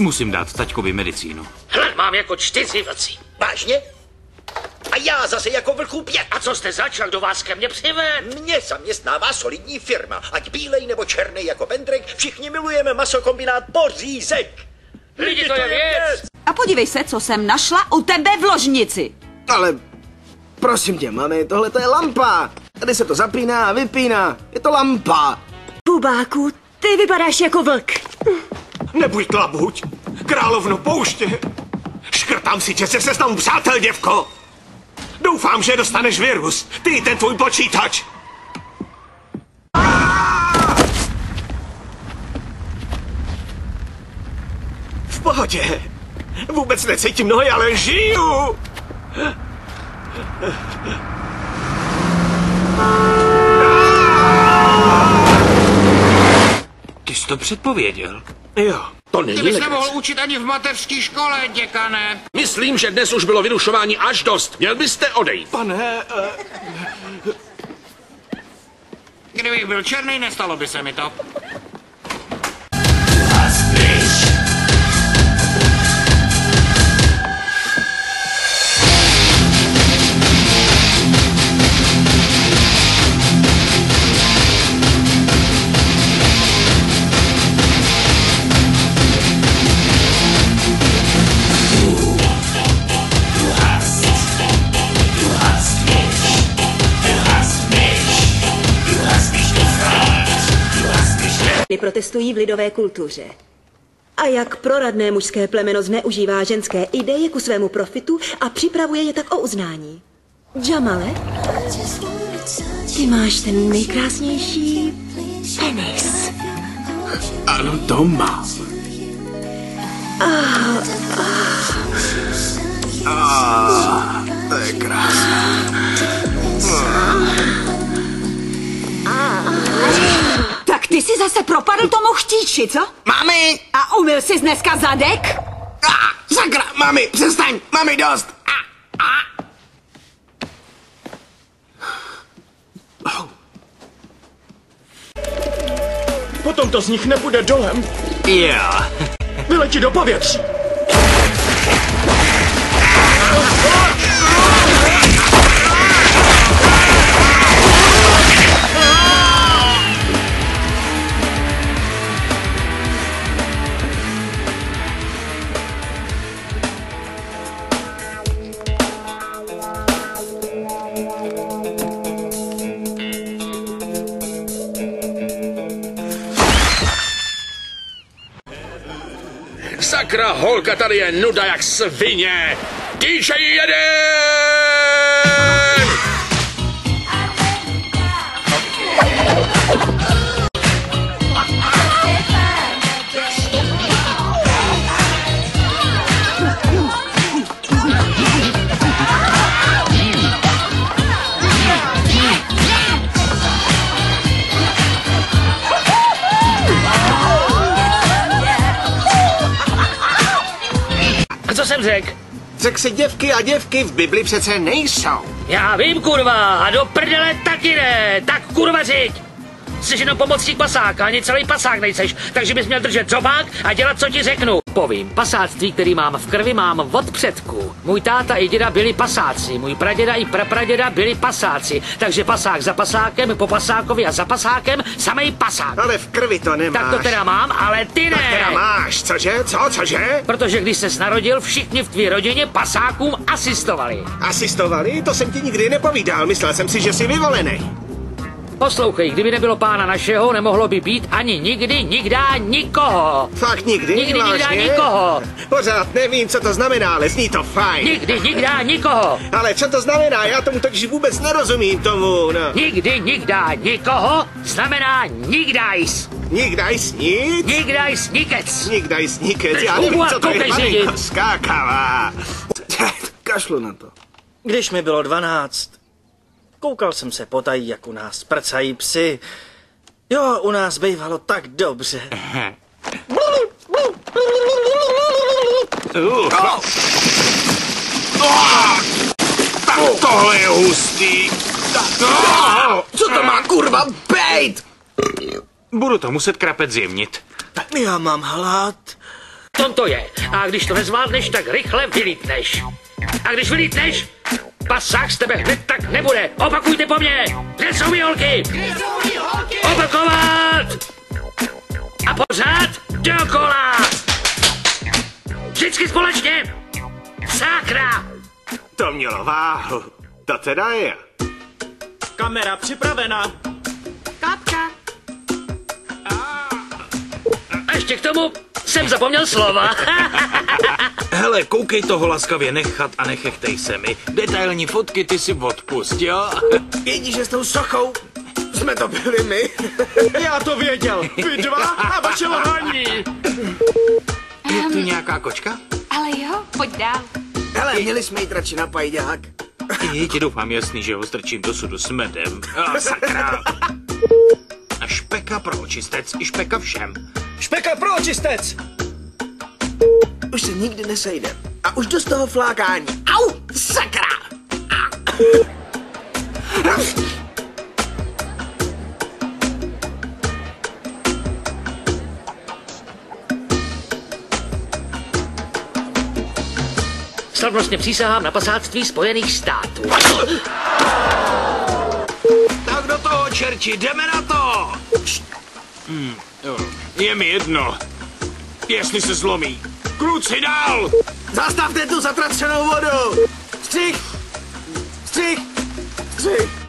Musím dát taťkovi medicínu. Hle, mám jako 4 vlci. Vážně? A já zase jako vlků 5. A co jste začal, kdo vás ke mně přived? Mě zaměstnává solidní firma. Ať bílej nebo černý jako Pendrek, všichni milujeme masokombinát Pořízek. Lidi, to je věc. A podívej se, co jsem našla u tebe v ložnici. Ale prosím tě, mami, tohle to je lampa. Tady se to zapíná a vypíná. Je to lampa. Bubáku, ty vypadáš jako vlk. Nebuď tlabuť, královno pouště. Škrtám si tě se seznamu přátel, děvko. Doufám, že dostaneš virus. Ty, ten tvůj počítač. V pohodě. Vůbec necítím nohy, ale žiju. Ty jsi to předpověděl. Jo, to není Ty bys legrace. nemohl učit ani v mateřské škole, děkane. Myslím, že dnes už bylo vyrušování až dost. Měl byste odejít. Pane, Kdybych byl černý, nestalo by se mi to. Protestují v lidové kultuře. A jak proradné mužské plemeno zneužívá ženské ideje ku svému profitu a připravuje je tak o uznání. Jamale, ty máš ten nejkrásnější penis. Ano, to mám. To je krásné. Tak ty jsi zase propadl tomu chtíči, co? Mami! A umyl jsi dneska zadek? Sakra, mami, přestaň, mami, dost. potom to z nich nepůjde dolem. Jo. Vyletí do povětří. Sakra, holka, tady je nuda jak svině. DJ jeden! Co jsem řekl? Řekl si děvky a děvky v Bibli přece nejsou. Já vím, kurva, a do prdele taky ne. Tak kurva řiď. Jsi jenom pomocník pasáka, ani celý pasák nejseš, takže bys měl držet zobák a dělat, co ti řeknu. Povím, pasáctví, který mám v krvi, mám od předků. Můj táta i děda byli pasáci, můj praděda i prapraděda byli pasáci, takže pasák za pasákem, po pasákovi a za pasákem, samej pasák. Ale v krvi to nemáš. Tak to teda mám, ale ty ne. Tak teda máš, cože? Cože? Protože když ses narodil, všichni v tvý rodině pasákům asistovali. Asistovali? To jsem ti nikdy nepovídal, myslel jsem si, že jsi vyvolený. Poslouchej, kdyby nebylo pána našeho, nemohlo by být ani nikdy, nikdá, nikoho. Fakt nikdy? Nikdy, nikdá, Vážně? nikoho. Pořád nevím, co to znamená, ale zní to fajn. Nikdy, nikdá, nikoho. Ale co to znamená? Já tomu totiž vůbec nerozumím tomu, no. Nikdy, nikdá, nikoho znamená nikdajs. Nikdajs nic? Nikdajs nikec. Nikdajs nikec, já Hubu nevím, a co to je, koukej malinko řídit. skákavá. Kašlu na to. Když mi bylo 12, koukal jsem se potají, jak u nás prcají psy. Jo, u nás bývalo tak dobře. Tak tohle je hustý. Co to má kurva bejt? Budu to muset krapet zjemnit. Já mám hlad. tom to je. A když to nezvládneš, tak rychle vylítneš. A když vylítneš, pasák z tebe hned tak nebude. Opakujte po mně. Kde jsou mý holky? Opakovat! A pořád dokola! Vždycky společně! Sakra! To mělo váhu. To teda je. Kamera připravena. Kapka. A ještě k tomu jsem zapomněl slova. Hele, koukej toho laskavě nechat a nechechtej se mi. Detailní fotky ty si odpust, jo? Jedni, že s tou sochou jsme to byli my. Já to věděl. Vy dva a vaše lhaní. Je tu nějaká kočka? Ale jo, pojď dál. Hele, měli jsme jít radši na pajďák. Je ti doufám jasný, že ho strčím do sudu s medem. A sakra. A špeka pro očistec, i špeka všem. Špeka pro očistec. Už se nikdy nesejde. A už dost toho flákání. Au, sakra! Slavnostně přísahám na pasáctví Spojených států. Tak do toho, čerči, jdeme na to! Jo, je mi jedno, jestli se zlomí. Kluci dál! Zastavte tu zatracenou vodu! Střih! Střih! Střih!